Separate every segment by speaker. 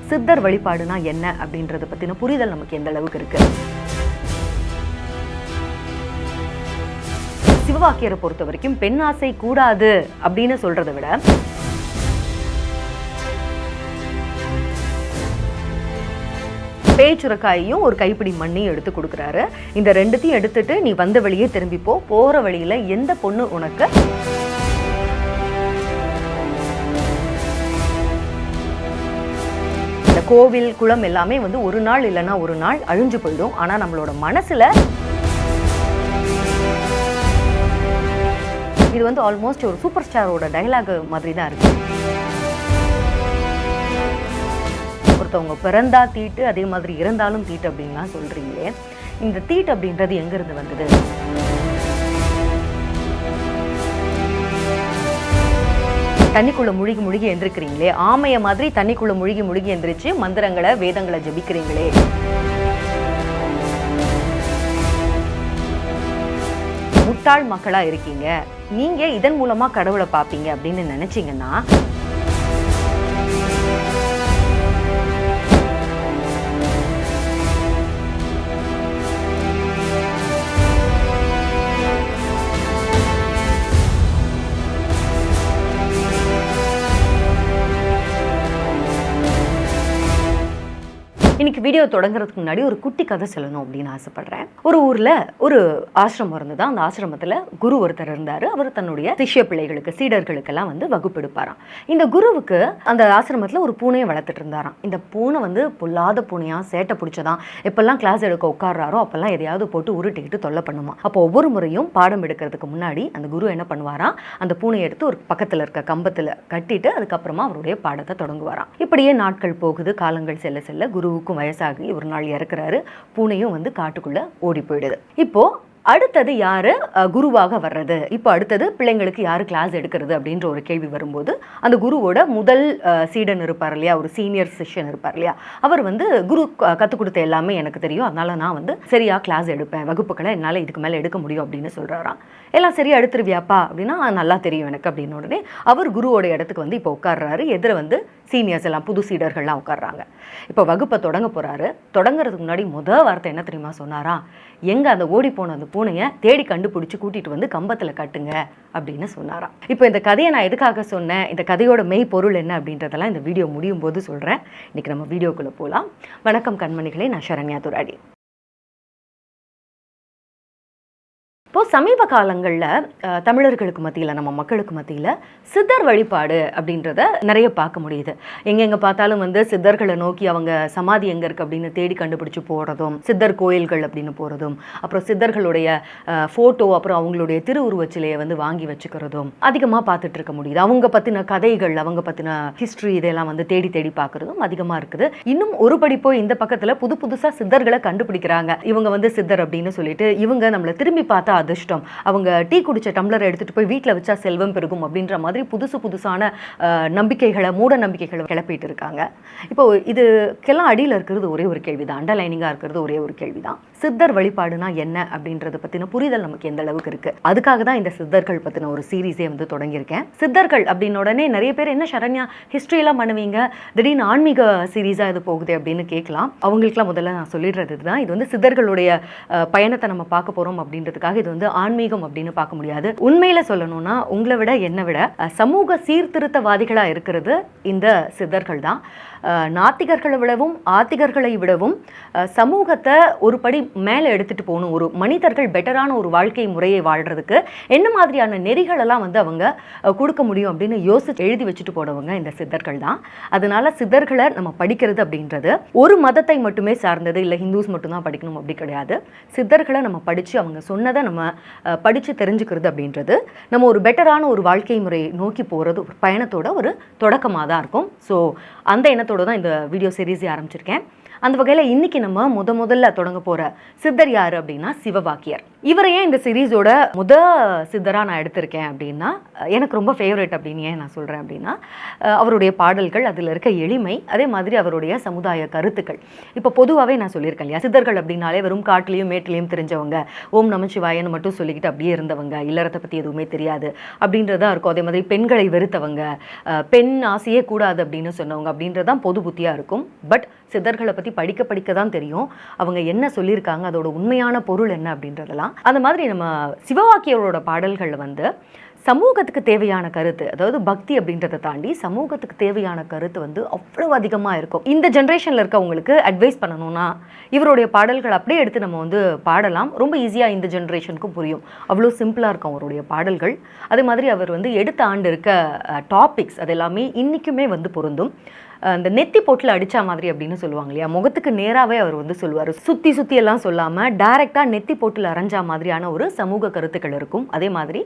Speaker 1: சித்தர் வழிபாடுனா என்ன அப்படின்றத பற்றின புரிதல் நமக்கு எந்த அளவுக்கு இருக்கு? சிவவாக்கியரை பொறுத்த வரைக்கும் பெண் ஆசை கூடாது அப்படின்னு சொல்றதை விட பேச்சுரக்காயையும் ஒரு கைப்பிடி மண்ணையும் எடுத்து கொடுக்குறாரு. இந்த ரெண்டுத்தையும் எடுத்துட்டு நீ வந்த வழியே திரும்பிப்போ, போற வழியில எந்த பொண்ணு உனக்கு இந்த கோவில் குளம் எல்லாமே வந்து ஒரு நாள் இல்லைன்னா ஒரு நாள் அழிஞ்சு போயிடும். ஆனா நம்மளோட மனசுல இது வந்து ஆல்மோஸ்ட் ஒரு சூப்பர் ஸ்டாரோட டைலாக் மாதிரி தான் இருக்கு. ஒருத்தவங்க பிறந்தா தீட்டு, அதே மாதிரி இறந்தாலும் தீட்டு அப்படின்லாம் சொல்றீங்களே, இந்த தீட்டு அப்படின்றது எங்கிருந்து வந்தது? தண்ணிக்குள்ள முழுகி முழுகி எந்திரிக்கிறீங்களே, ஆமைய மாதிரி தண்ணிக்குள்ள முழுகி முழுகி எந்திரிச்சு மந்திரங்களை வேதங்களை ஜபிக்கிறீங்களே, முட்டாள் மக்களா இருக்கீங்க. நீங்க இதன் மூலமா கடவுளை பார்ப்பீங்க அப்படின்னு நினைச்சீங்கன்னா இன்னைக்கு வீடியோ தொடங்குறதுக்கு முன்னாடி ஒரு குட்டி கதை சொல்லணும் அப்படின்னு ஆசைப்படுறேன். ஒரு ஊர்ல ஒரு ஆசிரமம் இருந்தது. அந்த ஆசிரமத்துல குரு ஒருத்தர் இருந்தாரு. அவர் தன்னுடைய சிஷ்ய பிள்ளைகளுக்கு, சீடர்களுக்கெல்லாம் வந்து வகுப்பு எடுப்பாராம். இந்த குருவுக்கு அந்த ஆசிரமத்துல ஒரு பூனையை வளர்த்துட்டு இருந்தாராம். இந்த பூனை வந்து பொல்லாத பூனையா, சேட்டை பிடிச்சதான். எப்பெல்லாம் கிளாஸ் எடுக்க உட்கார்றாரோ அப்பெல்லாம் எதையாவது போட்டு உருட்டிக்கிட்டு தொல்லை பண்ணுமா. அப்போ ஒவ்வொரு முறையும் பாடம் எடுக்கிறதுக்கு முன்னாடி அந்த குரு என்ன பண்ணுவாராம், அந்த பூனையை எடுத்து ஒரு பக்கத்துல இருக்க கம்பத்துல கட்டிட்டு அதுக்கப்புறமா அவருடைய பாடத்தை தொடங்குவாராம். இப்படியே நாட்கள் போகுது. காலங்கள் செல்ல செல்ல குருவுக்கு வயசாகி ஒரு நாள் இறக்குறாரு. பூனையும் வந்து காட்டுக்குள்ள ஓடி போயிடுது. இப்போ அடுத்தது யாரு குருவாக வர்றது, இப்போ அடுத்தது பிள்ளைங்களுக்கு யாரு கிளாஸ் எடுக்கிறது அப்படின்ற ஒரு கேள்வி வரும்போது அந்த குருவோட முதல் சீடன் இருப்பார் இல்லையா, ஒரு சீனியர் சிஷ்யன் இருப்பார் இல்லையா, அவர் வந்து குரு கற்றுக் கொடுத்த எல்லாமே எனக்கு தெரியும், அதனால நான் வந்து சரியா கிளாஸ் எடுப்பேன், வகுப்புகளை என்னால் இதுக்கு மேலே எடுக்க முடியும் அப்படின்னு சொல்கிறாராம். எல்லாம் சரியா எடுத்துருவியாப்பா அப்படின்னா நல்லா தெரியும் எனக்கு அப்படின்னு உடனே அவர் குருவோட இடத்துக்கு வந்து இப்போ உட்கார்றாரு. எதிர வந்து சீனியர்ஸ் எல்லாம், புது சீடர்கள்லாம் உட்கார்றாங்க. இப்போ வகுப்பை தொடங்க போகிறாரு. தொடங்குறதுக்கு முன்னாடி வார்த்தை என்ன தெரியுமா சொன்னாரா, எங்கே அந்த ஓடி போன அந்த பூனையை தேடி கண்டுபிடிச்சி கூட்டிகிட்டு வந்து கம்பத்தில் கட்டுங்க அப்படின்னு சொன்னாராம். இப்போ இந்த கதையை நான் எதுக்காக சொன்னேன், இந்த கதையோட மெய் பொருள் என்ன அப்படின்றதெல்லாம் இந்த வீடியோ முடியும் போது சொல்கிறேன். இன்றைக்கி நம்ம வீடியோக்குள்ளே போகலாம். வணக்கம் கண்மணிகளே, நான் சரண்யா துராடி. இப்போது சமீப காலங்களில் தமிழர்களுக்கு மத்தியில், நம்ம மக்களுக்கு மத்தியில் சித்தர் வழிபாடு அப்படின்றத நிறைய பார்க்க முடியுது. எங்கெங்கே பார்த்தாலும் வந்து சித்தர்களை நோக்கி அவங்க சமாதி எங்கே இருக்குது அப்படின்னு தேடி கண்டுபிடிச்சி போகிறதும், சித்தர் கோயில்கள் அப்படின்னு போகிறதும், அப்புறம் சித்தர்களுடைய ஃபோட்டோ, அப்புறம் அவங்களுடைய திருவுருவச்சிலையை வந்து வாங்கி வச்சுக்கிறதும் அதிகமாக பார்த்துட்டு இருக்க முடியுது. அவங்க பற்றின கதைகள், அவங்க பற்றின ஹிஸ்ட்ரி இதெல்லாம் வந்து தேடி தேடி பார்க்குறதும் அதிகமாக இருக்குது. இன்னும் ஒரு படி போய் இந்த பக்கத்தில் புது புதுசாக சித்தர்களை கண்டுபிடிக்கிறாங்க. இவங்க வந்து சித்தர் அப்படின்னு சொல்லிட்டு இவங்க நம்மளை திரும்பி பார்த்தா அதிர்ஷ்டம், அவங்க டீ குடிச்ச டம்ளரை எடுத்துட்டு போய் வீட்டில் வச்சா செல்வம் பெருகும் அப்படின்ற மாதிரி புதுசான நம்பிக்கைகளை, மூட நம்பிக்கைகளை கிளப்பிட்டு இருக்காங்க. இப்போ இதுக்கெல்லாம் அடியில் இருக்கிறது ஒரே ஒரு கேள்விதான், அண்டர்லைனிங்காக இருக்கிறது ஒரே ஒரு கேள்விதான். சித்தர் வழிபாடுனா என்ன அப்படின்றத பற்றின புரிதல் நமக்கு எந்த அளவுக்கு இருக்கு? அதுக்காக தான் இந்த சித்தர்கள் பற்றின ஒரு சீரீஸே வந்து தொடங்கியிருக்கேன். சித்தர்கள் அப்படின்னு உடனே நிறைய பேர் என்ன சரண்யா ஹிஸ்ட்ரியெல்லாம் பண்ணுவீங்க, திடீர்னு ஆன்மீக சீரீஸாக இது போகுது அப்படின்னு கேட்கலாம். அவங்களுக்குலாம் முதல்ல நான் சொல்லிடுறது தான், இது வந்து சித்தர்களுடைய பயணத்தை நம்ம பார்க்க போகிறோம் அப்படின்றதுக்காக இது வந்து ஆன்மீகம் அப்படின்னு பார்க்க முடியாது. உண்மையில சொல்லணும்னா உங்களை விட என்னை விட சமூக சீர்திருத்தவாதிகளா இருக்கிறது இந்த சித்தர்கள் தான். நாத்திகர்களை விடவும் ஆத்திகர்களை விடவும் சமூகத்தை ஒரு படி மேலே எடுத்துட்டு போகணும், ஒரு மனிதர்கள் பெட்டரான ஒரு வாழ்க்கை முறையை வாழ்றதுக்கு என்ன மாதிரியான நெறிகளெல்லாம் வந்து அவங்க கொடுக்க முடியும் அப்படின்னு யோசிச்சு எழுதி வச்சுட்டு போனவங்க இந்த சித்தர்கள் தான். அதனால சித்தர்களை நம்ம படிக்கிறது அப்படின்றது ஒரு மதத்தை மட்டுமே சார்ந்தது, இல்லை ஹிந்துஸ் மட்டும்தான் படிக்கணும் அப்படி கிடையாது. சித்தர்களை நம்ம படித்து அவங்க சொன்னதை நம்ம படித்து தெரிஞ்சுக்கிறது அப்படின்றது நம்ம ஒரு பெட்டரான ஒரு வாழ்க்கை முறையை நோக்கி போகிறது ஒரு பயணத்தோட ஒரு தொடக்கமாக தான் இருக்கும். ஸோ அந்த எண்ணத்தோடு தான் இந்த வீடியோ சீரீஸை ஆரம்பிச்சிருக்கேன். அந்த வகையில் இன்னைக்கு நம்ம முதல்ல தொடங்க போகிற சித்தர் யார் அப்படின்னா சிவவாக்கியர். இவரையே இந்த சீரீஸோட சித்தராக நான் எடுத்திருக்கேன் அப்படின்னா எனக்கு ரொம்ப ஃபேவரட் அப்படின்னு ஏன் நான் சொல்கிறேன் அப்படின்னா அவருடைய பாடல்கள், அதில் இருக்க எளிமை, அதே மாதிரி அவருடைய சமுதாய கருத்துக்கள். இப்போ பொதுவாகவே நான் சொல்லியிருக்கேன் இல்லையா, சித்தர்கள் அப்படின்னாலே வெறும் காட்டிலையும் மேட்டிலையும் தெரிஞ்சவங்க, ஓம் நமச்சிவாயன்னு மட்டும் சொல்லிக்கிட்டு அப்படியே இருந்தவங்க, இல்லறத்தை பற்றி எதுவுமே தெரியாது அப்படின்றதா இருக்கும். அதே மாதிரி பெண்களை வெறுத்தவங்க, பெண் ஆசையே கூடாது அப்படின்னு சொன்னவங்க அப்படின்றதான் பொது புத்தியாக இருக்கும். பட் சித்தர்களை பற்றி படிக்க தான் தெரியும் அவங்க என்ன சொல்லியிருக்காங்க, அதோட உண்மையான பொருள் என்ன அப்படின்றதெல்லாம். அந்த மாதிரி நம்ம சிவவாக்கியரோட பாடல்களில் வந்து சமூகத்துக்கு தேவையான கருத்து, அதாவது பக்தி அப்படின்றத தாண்டி சமூகத்துக்கு தேவையான கருத்து வந்து அவ்வளோ அதிகமாக இருக்கும். இந்த ஜென்ரேஷனில் இருக்கவங்களுக்கு அட்வைஸ் பண்ணணும்னா இவருடைய பாடல்கள் அப்படியே எடுத்து நம்ம வந்து பாடலாம். ரொம்ப ஈஸியாக இந்த ஜென்ரேஷனுக்கும் புரியும். அவ்வளோ சிம்பிளாக இருக்கும் அவருடைய பாடல்கள். அதே மாதிரி அவர் வந்து எடுத்த ஆண்டு இருக்க டாபிக்ஸ் அது எல்லாமே இன்றைக்குமே வந்து பொருந்தும். அந்த நெத்தி போட்டில் அடித்தா மாதிரி அப்படின்னு சொல்லுவாங்க இல்லையா, முகத்துக்கு நேராகவே அவர் வந்து சொல்லுவார். சுற்றி எல்லாம் சொல்லாமல் டைரெக்டாக நெத்தி போட்டில் அரைஞ்சா மாதிரியான ஒரு சமூக கருத்துக்கள் இருக்கும். அதே மாதிரி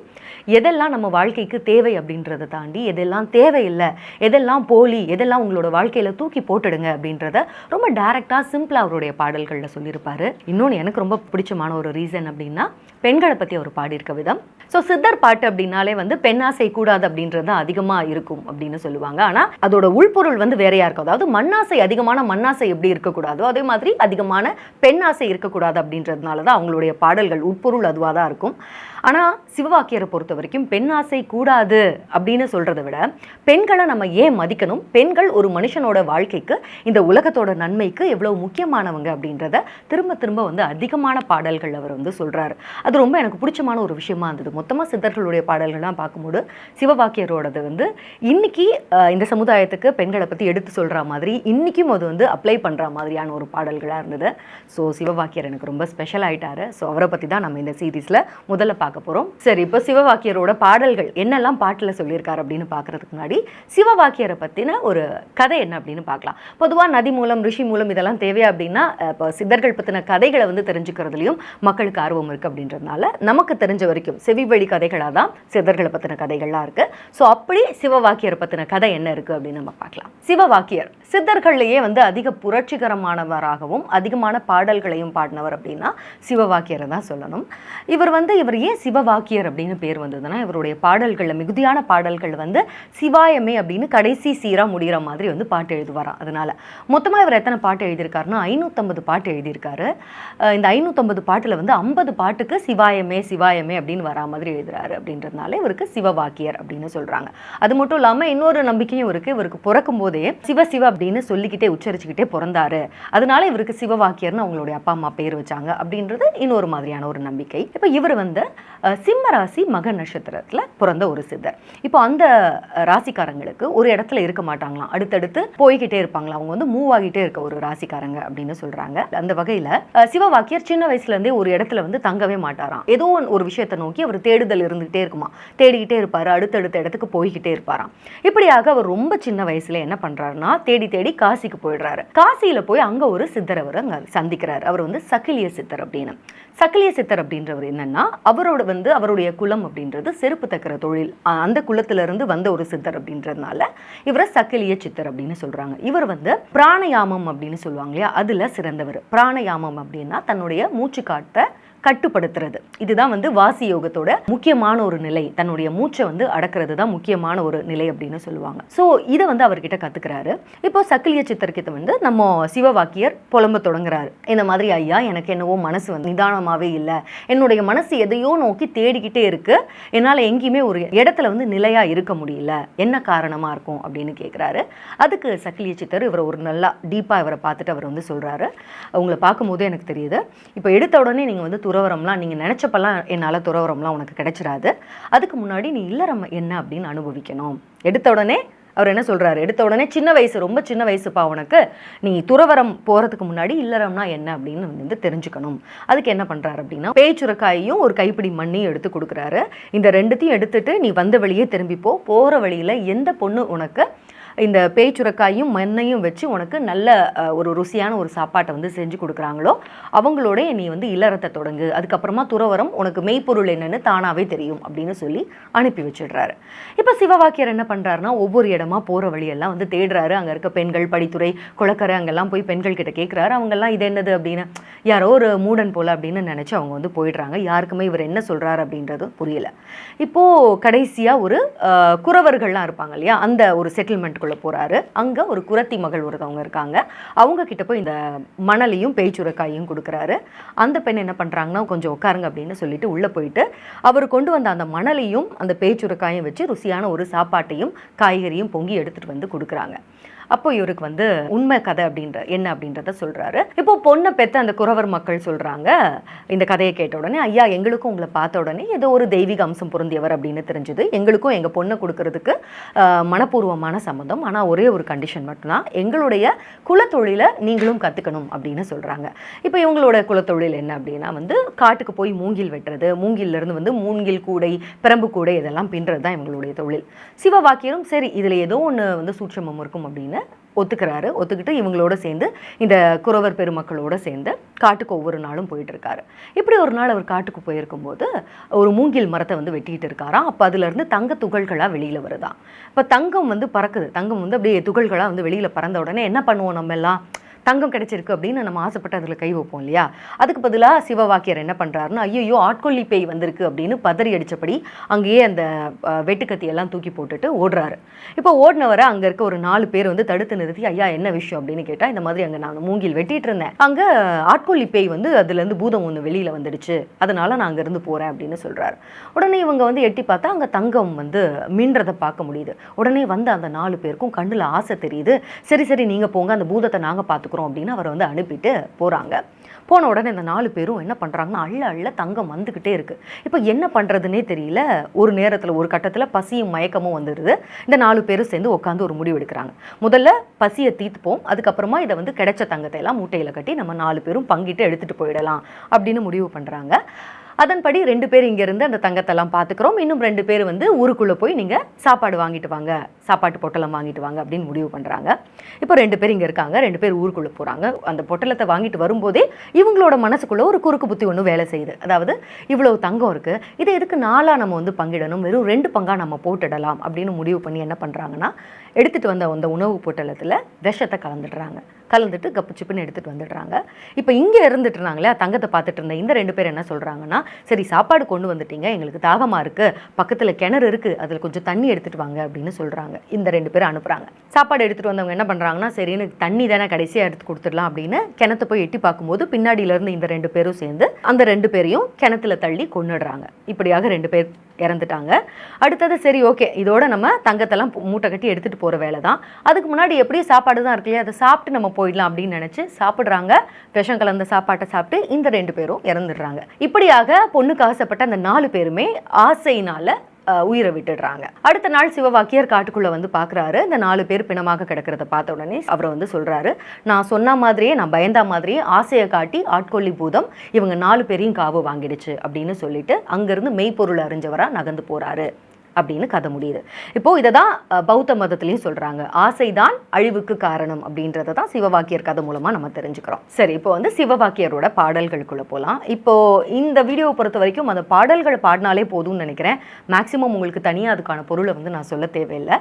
Speaker 1: எதெல்லாம் நம்ம வாழ்க்கைக்கு தேவை அப்படின்றத தாண்டி எதெல்லாம் தேவையில்லை, எதெல்லாம் போலி, எதெல்லாம் உங்களோட வாழ்க்கையில் தூக்கி போட்டுடுங்க அப்படின்றத ரொம்ப டைரெக்டாக சிம்பிளாக அவருடைய பாடல்களில் சொல்லியிருப்பார். இன்னொன்று எனக்கு ரொம்ப பிடிச்சமான ஒரு ரீசன் அப்படின்னா பெண்களை பற்றி அவர் பாடியிருக்க விதம். ஸோ சித்தர் பாட்டு அப்படின்னாலே வந்து பெண்ணாசை கூடாது அப்படின்றது அதிகமாக இருக்கும் அப்படின்னு சொல்லுவாங்க. ஆனால் அதோட உள்பொருள் வந்து வேறையா இருக்கும். அதாவது மண்ணாசை, அதிகமான மண்ணாசை எப்படி இருக்கக்கூடாதோ அதே மாதிரி அதிகமான பெண்ணாசை இருக்கக்கூடாது அப்படின்றதுனால தான் அவங்களுடைய பாடல்கள் உட்பொருள் அதுவாக தான் இருக்கும். ஆனால் சிவவாக்கியரை பொறுத்த வரைக்கும் பெண்ணாசை கூடாது அப்படின்னு சொல்கிறத விட பெண்களை நம்ம ஏன் மதிக்கணும், பெண்கள் ஒரு மனுஷனோட வாழ்க்கைக்கு, இந்த உலகத்தோட நன்மைக்கு எவ்வளோ முக்கியமானவங்க அப்படின்றத திரும்ப வந்து அதிகமான பாடல்கள் அவர் வந்து சொல்கிறாரு. அது ரொம்ப எனக்கு பிடிச்சமான ஒரு விஷயமா இருந்தது. மொத்தமாக சித்தர்களுடைய பாடல்கள்லாம் பார்க்கும்போது சிவவாக்கியரோடது வந்து இன்னைக்கு இந்த சமுதாயத்துக்கு பெண்களை பற்றி எடுத்து சொல்கிற மாதிரி இன்றைக்கும் அது வந்து அப்ளை பண்ணுற மாதிரியான ஒரு பாடல்களாக இருந்தது. ஸோ சிவவாக்கியர் எனக்கு ரொம்ப ஸ்பெஷல் ஆகிட்டாரு. ஸோ அவரை பற்றி தான் நம்ம இந்த சீரீஸில் முதல்ல பார்க்க போகிறோம். சரி, இப்போ சிவவாக்கியரோட பாடல்கள் என்னெல்லாம் பாட்டில் சொல்லியிருக்காரு அப்படின்னு பார்க்குறதுக்கு முன்னாடி சிவவாக்கியரை பற்றின ஒரு கதை என்ன அப்படின்னு பார்க்கலாம். பொதுவாக நதி மூலம், ரிஷி மூலம் இதெல்லாம் தேவையா அப்படின்னா இப்போ சித்தர்கள் பற்றின கதைகளை வந்து தெரிஞ்சுக்கிறதுலையும் மக்களுக்கு ஆர்வம் இருக்குது அப்படின்றதுனால நமக்கு தெரிஞ்ச வரைக்கும் செவி வழி கதைகளாக தான் சித்தர்களை பற்றின கதைகள்லாம் இருக்குது. ஸோ அப்படி சிவவாக்கியரை பற்றின கதை என்ன இருக்குது அப்படின்னு நம்ம பார்க்கலாம். சிவவாக்கியர் சித்தர்கள்லேயே வந்து அதிக புரட்சிகரமானவராகவும் அதிகமான பாடல்களையும் பாடினவர் அப்படின்னா சிவவாக்கியரை தான் சொல்லணும். இவர் ஏன் சிவவாக்கியர் அப்படின்னு பேர் வந்ததுன்னா இவருடைய பாடல்களில் மிகுதியான பாடல்கள் வந்து சிவாயமே அப்படின்னு கடைசி சீராக முடிகிற மாதிரி வந்து பாட்டு எழுதுவாராம். அதனால் மொத்தமாக இவர் எத்தனை பாட்டு எழுதியிருக்காருன்னா 550 பாட்டு எழுதியிருக்காரு. இந்த 550 பாட்டில் வந்து 50 பாட்டுக்கு சிவாயமே அப்படின்னு வரா மாதிரி எழுதுறாரு. அப்படின்றதுனால இவருக்கு சிவவாக்கியர் அப்படின்னு சொல்கிறாங்க. அது மட்டும் இல்லாமல் இன்னொரு நம்பிக்கையும் இருக்குது. இவருக்கு பிறக்கும் போதே சிவ அப்படின்னு சொல்லிக்கிட்டே உச்சரிச்சுக்கிட்டே பிறந்தாரு, அதனால இவருக்கு சிவவாக்கியர்னு அவங்களுடைய அப்பா அம்மா பேர் வச்சாங்க அப்படின்றது இன்னொரு மாதிரியான ஒரு நம்பிக்கை. இப்போ இவர் வந்து சிம்ம ராசி மக நட்சத்திரத்தில் பிறந்த ஒரு சித்தர். இப்போ அந்த ராசிக்காரங்களுக்கு ஒரு இடத்துல இருக்க மாட்டாங்களாம், அடுத்தடுத்து போய்கிட்டே இருப்பாங்களா, அவங்க வந்து மூவ் ஆகிட்டே இருக்க ஒரு ராசிக்காரங்க அப்படின்னு சொல்றாங்க. அந்த வகையில் சிவவாக்கியர் சின்ன வயசுல இருந்தே ஒரு இடத்துல வந்து தங்கவே மாட்டாராம். ஏதோ ஒரு விஷயத்தை நோக்கி அவர் தேடுதல் இருந்துகிட்டே இருக்குமா, தேடிக்கிட்டே இருப்பாரு, அடுத்தடுத்த இடத்துக்கு போய்கிட்டே இருப்பாராம். இப்படியாக அவர் ரொம்ப சின்ன வயசுல என்ன பண்றாருன்னா தேடி காசிக்கு போயிடுறாரு. காசியில போய் அங்க ஒரு சித்தர் அவர் அங்க சந்திக்கிறாரு. அவர் வந்து சக்கிலிய சித்தர் அப்படின்னு. சக்கிலிய சித்தர் அப்படின்றவர் என்னன்னா அவருடைய குலம் அப்படின்றது செருப்பு தைக்கிற தொழில், அந்த குலத்திலிருந்து வந்த ஒரு சித்தர் அப்படின்றதுனால இவரை சக்கிலிய சித்தர் அப்படின்னு சொல்றாங்க. இவர் வந்து பிராணயாமம் அப்படின்னு சொல்லுவாங்க இல்லையா, அதுல சிறந்தவர். பிராணயாமம் அப்படின்னா தன்னுடைய மூச்சு காட்ட கட்டுப்படுத்துறது. இதுதான் வந்து வாசி யோகத்தோட முக்கியமான ஒரு நிலை. தன்னுடைய மூச்சை வந்து அடக்கிறது தான் முக்கியமான ஒரு நிலை அப்படின்னு சொல்லுவாங்க. ஸோ இதை வந்து அவர்கிட்ட கத்துக்கிறாரு. இப்போ சக்கிலிய சித்தர்கிட்ட வந்து நம்ம சிவவாக்கியர் புலம்ப தொடங்குறாரு. இந்த மாதிரி ஐயா, எனக்கு என்னவோ மனசு வந்து நிதானமாவே இல்லை, என்னுடைய மனசு எதையோ நோக்கி தேடிக்கிட்டே இருக்கு, என்னால் எங்கேயுமே ஒரு இடத்துல வந்து நிலையா இருக்க முடியல, என்ன காரணமா இருக்கும் அப்படின்னு கேட்குறாரு. அதுக்கு சக்கிலிய சித்தர் இவர் ஒரு நல்லா டீப்பா இவரை பார்த்துட்டு அவர் வந்து சொல்றாரு, உங்களை பார்க்கும்போது எனக்கு தெரியுது, இப்போ எடுத்த உடனே நீங்க வந்து துறவரம்லாம் நீங்கள் நினச்சப்பெல்லாம் என்னால் துறவரம்லாம் உனக்கு கிடைச்சிடாது, அதுக்கு முன்னாடி நீ இல்லறம் என்ன அப்படின்னு அனுபவிக்கணும். எடுத்த உடனே அவர் என்ன சொல்கிறாரு, எடுத்த உடனே சின்ன வயசு, ரொம்ப சின்ன வயசுப்பா உனக்கு, நீ துறவரம் போகிறதுக்கு முன்னாடி இல்லறம்னா என்ன அப்படின்னு வந்து தெரிஞ்சுக்கணும். அதுக்கு என்ன பண்ணுறாரு அப்படின்னா பேச்சுரக்காயையும் ஒரு கைப்பிடி மண்ணையும் எடுத்து கொடுக்குறாரு. இந்த ரெண்டுத்தையும் எடுத்துட்டு நீ வந்த வழியே திரும்பிப்போ, போகிற வழியில் எந்த பொண்ணு உனக்கு இந்த பேய் சுரக்காயும் மண்ணையும் வச்சு உனக்கு நல்ல ஒரு ருசியான ஒரு சாப்பாட்டை வந்து செஞ்சு கொடுக்குறாங்களோ அவங்களோட நீ வந்து இல்லறத்தை தொடங்கு, அதுக்கப்புறமா துறவரம் உனக்கு மெய்ப்பொருள் என்னன்னு தானாகவே தெரியும் அப்படின்னு சொல்லி அனுப்பி வச்சிடுறாரு. இப்போ சிவவாக்கியர் என்ன பண்ணுறாருன்னா ஒவ்வொரு இடமா போகிற வழியெல்லாம் வந்து தேடுறாரு. அங்கே இருக்க பெண்கள், படித்துறை, குளக்கரை அங்கெல்லாம் போய் பெண்கள் கிட்ட கேட்குறாரு. அவங்கெல்லாம் இது என்னது அப்படின்னு, யாரோ ஒரு மூடன் போல அப்படின்னு நினச்சி அவங்க வந்து போயிடுறாங்க. யாருக்குமே இவர் என்ன சொல்கிறாரு அப்படின்றது புரியல. இப்போது கடைசியாக ஒரு குறவர்கள்லாம் இருப்பாங்க இல்லையா, அந்த ஒரு செட்டில்மெண்ட்டுக்குள்ளே போகிறாரு. அங்கே ஒரு குரத்தி மகள் ஒருத்தவங்க இருக்காங்க. அவங்க கிட்ட போய் இந்த மணலையும் பேய்ச்சுரக்காயும் கொடுக்குறாரு. அந்த பெண் என்ன பண்ணுறாங்கன்னா கொஞ்சம் உட்காருங்க அப்படின்னு சொல்லிட்டு உள்ளே போயிட்டு அவர் கொண்டு வந்த அந்த மணலையும் அந்த பேய்ச்சுரக்காயும் வச்சு ருசியான ஒரு சாப்பாட்டையும் காய்கறியும் பொங்கி எடுத்துகிட்டு வந்து கொடுக்குறாங்க. அப்போ இவருக்கு வந்து உண்மை கதை என்ன அப்படின்றத சொல்கிறாரு. இப்போ பொண்ணை பெற்ற அந்த குறவர் மக்கள் சொல்கிறாங்க, இந்த கதையை கேட்ட உடனே, ஐயா எங்களுக்கும் உங்களை பார்த்த உடனே ஏதோ ஒரு தெய்வீக அம்சம் பொருந்தியவர் அப்படின்னு தெரிஞ்சுது. எங்களுக்கும் எங்கள் பொண்ணை கொடுக்கறதுக்கு மனப்பூர்வமான சம்மந்தம், ஆனால் ஒரே ஒரு கண்டிஷன் மட்டும்தான், எங்களுடைய குலத்தொழிலை நீங்களும் கற்றுக்கணும் அப்படின்னு சொல்கிறாங்க. இப்போ இவங்களோட குலத்தொழில் என்ன அப்படின்னா வந்து காட்டுக்கு போய் மூங்கில் வெட்டுறது, மூங்கிலிருந்து வந்து மூங்கில் கூடை, பிரம்பு கூடை இதெல்லாம் பின்னுறது தான் இவங்களுடைய தொழில். சிவவாக்கியரும் சரி இதில் ஏதோ ஒன்று வந்து சூட்சமம் இருக்கும் அப்படின்னு ஒத்துக்கிறாரு. ஒத்துக்கிட்டு இவங்களோட சேர்ந்து இந்த குறவர் பெருமக்களோட சேர்ந்து காட்டுக்கு ஒவ்வொரு நாளும் போயிட்டு இருக்காரு. இப்படி ஒரு நாள் அவர் காட்டுக்கு போயிருக்கும்போது ஒரு மூங்கில் மரத்தை வந்து வெட்டிட்டு இருக்காராம். அப்போ அதுலேருந்து தங்க துகள்களாக வெளியில் வருதான். இப்போ தங்கம் வந்து பறக்குது. தங்கம் வந்து அப்படியே துகள்களாக வந்து வெளியில் பறந்த உடனே என்ன பண்ணுவோம், நம்ம எல்லாம் தங்கம் கிடைச்சிருக்கு அப்படின்னு நம்ம ஆசைப்பட்டு அதில் கை வைப்போம் இல்லையா. அதுக்கு பதிலாக சிவவாக்கியர் என்ன பண்ணுறாருன்னா, ஐயோ ஆட்கொல்லி பேய் வந்திருக்கு அப்படின்னு பதறி அடித்தபடி அங்கேயே அந்த வெட்டுக்கத்தியெல்லாம் தூக்கி போட்டுட்டு ஓடுறாரு. இப்போ ஓடினவரை அங்கே இருக்க ஒரு 4 பேர் வந்து தடுத்து நிறுத்தி, ஐயா என்ன விஷயம் அப்படின்னு கேட்டால், இந்த மாதிரி அங்கே நான் மூங்கில் வெட்டிட்டு இருந்தேன், அங்கே ஆட்கொல்லி பேய் வந்து அதுலேருந்து பூதம் ஒன்று வெளியில் வந்துடுச்சு, அதனால நான் அங்கேருந்து போகிறேன் அப்படின்னு சொல்கிறாரு. உடனே இவங்க வந்து எட்டி பார்த்தா அங்கே தங்கம் வந்து மின்றதை பார்க்க முடியுது. உடனே வந்து அந்த 4 பேருக்கும் கண்ணில் ஆசை தெரியுது. சரி சரி நீங்கள் போங்க, அந்த பூதத்தை நாங்கள் பார்த்துக்கிறோம் அப்படின்னு அவரை வந்து அனுப்பிட்டு போகிறாங்க. போன உடனே இந்த 4 பேரும் என்ன பண்ணுறாங்கன்னா அள்ள தங்கம் வந்துக்கிட்டே இருக்குது. இப்போ என்ன பண்ணுறதுனே தெரியல. ஒரு நேரத்தில் ஒரு கட்டத்தில் பசியும் மயக்கமும் வந்துடுது. இந்த 4 பேரும் சேர்ந்து உட்காந்து ஒரு முடிவு எடுக்கிறாங்க. முதல்ல பசியை தீர்த்துப்போம், அதுக்கப்புறமா இதை வந்து கிடைச்ச தங்கத்தை எல்லாம் மூட்டையில் கட்டி நம்ம 4 பேரும் பங்கிட்டு எடுத்துகிட்டு போயிடலாம் அப்படின்னு முடிவு பண்ணுறாங்க. அதன்படி 2 பேர் இங்கேருந்து அந்த தங்கத்தெல்லாம் பார்த்துக்கிறோம், இன்னும் 2 பேர் வந்து ஊருக்குள்ளே போய் நீங்கள் சாப்பாடு வாங்கிட்டு வாங்க, சாப்பாட்டு பொட்டலம் வாங்கிட்டு வாங்க அப்படின்னு முடிவு பண்ணுறாங்க. இப்போ 2 பேர் இங்கே இருக்காங்க, 2 பேர் ஊருக்குள்ளே போகிறாங்க. அந்த பொட்டலத்தை வாங்கிட்டு வரும்போதே இவங்களோட மனசுக்குள்ளே ஒரு குறுக்கு புத்தி ஒன்று வேலை செய்யுது. அதாவது இவ்வளோ தங்கம் இருக்குது, இதை எதுக்கு 4ஆக நம்ம வந்து பங்கிடணும், வெறும் 2 பங்காக நம்ம போட்டுடலாம் அப்படின்னு முடிவு பண்ணி என்ன பண்ணுறாங்கன்னா, எடுத்துகிட்டு வந்த அந்த உணவு பொட்டலத்தில் விஷத்தை கலந்துட்டு கப்பு சிப்புன்னு எடுத்துகிட்டு வந்துடுறாங்க. இப்போ இங்கே இருந்துட்டு இருந்தாங்களே தங்கத்தை பார்த்துட்டு இருந்த இந்த 2 பேர் என்ன சொல்கிறாங்கன்னா, சரி சாப்பாடு கொண்டு வந்துட்டீங்க, எங்களுக்கு தாகமாக இருக்குது, பக்கத்தில் கிணறு இருக்குது, அதில் கொஞ்சம் தண்ணி எடுத்துகிட்டு வாங்க அப்படின்னு சொல்கிறாங்க. இந்த 2 பேர் அனுப்புகிறாங்க. சாப்பாடு எடுத்துகிட்டு வந்தவங்க என்ன பண்ணுறாங்கன்னா, சரின்னு தண்ணி தானே கடைசியாக எடுத்து கொடுத்துடலாம் அப்படின்னு கிணத்தை போய் எட்டி பார்க்கும்போது பின்னாடியிலேருந்து இந்த 2 பேரும் சேர்ந்து அந்த 2 பேரையும் கிணத்துல தள்ளி கொன்னுடுறாங்க. இப்படியாக 2 பேர் இறந்துட்டாங்க. அடுத்தது சரி ஓகே, இதோட நம்ம தங்கத்தெல்லாம் மூட்டை கட்டி எடுத்துகிட்டு போகிற வேலை தான், அதுக்கு முன்னாடி எப்படியும் சாப்பாடு தான் இருக்கு இல்லையா, அதை சாப்பிட்டு நம்ம போயிடலாம் அப்படின்னு நினச்சி சாப்பிட்றாங்க. விஷம் கலந்த சாப்பாட்டை சாப்பிட்டு இந்த 2 பேரும் இறந்துடுறாங்க. இப்படியாக பொண்ணுக்கு ஆசைப்பட்ட அந்த 4 பேருமே ஆசையினால உயிரை விட்டுடுறாங்க. அடுத்த நாள் சிவவாக்கியர் காட்டுக்குள்ள வந்து பார்க்குறாரு. இந்த 4 பேர் பிணமாக கிடக்கிறத பார்த்த உடனே அவரை வந்து சொல்றாரு, நான் சொன்ன மாதிரியே, நான் பயந்த மாதிரியே ஆசையை காட்டி ஆட்கொல்லி பூதம் இவங்க 4 பேரையும் காவு வாங்கிடுச்சு அப்படின்னு சொல்லிட்டு அங்கிருந்து மெய்ப்பொருள் அறிஞ்சவரா நகர்ந்து போறாரு அப்படின்னு கதை முடியுது. இப்போ இதை தான் பௌத்த மதத்திலையும் சொல்றாங்க, ஆசைதான் அழிவுக்கு காரணம் அப்படின்றத தான் சிவவாக்கியர் கதை மூலமா நம்ம தெரிஞ்சுக்கிறோம். சரி, இப்போ வந்து சிவவாக்கியரோட பாடல்களுக்குள்ள போகலாம். இப்போ இந்த வீடியோவை பொறுத்த வரைக்கும் அந்த பாடல்கள் பாடினாலே போதும்னு நினைக்கிறேன். மேக்சிமம் உங்களுக்கு தனியாக அதுக்கான பொருளை வந்து நான் சொல்ல தேவையில்லை.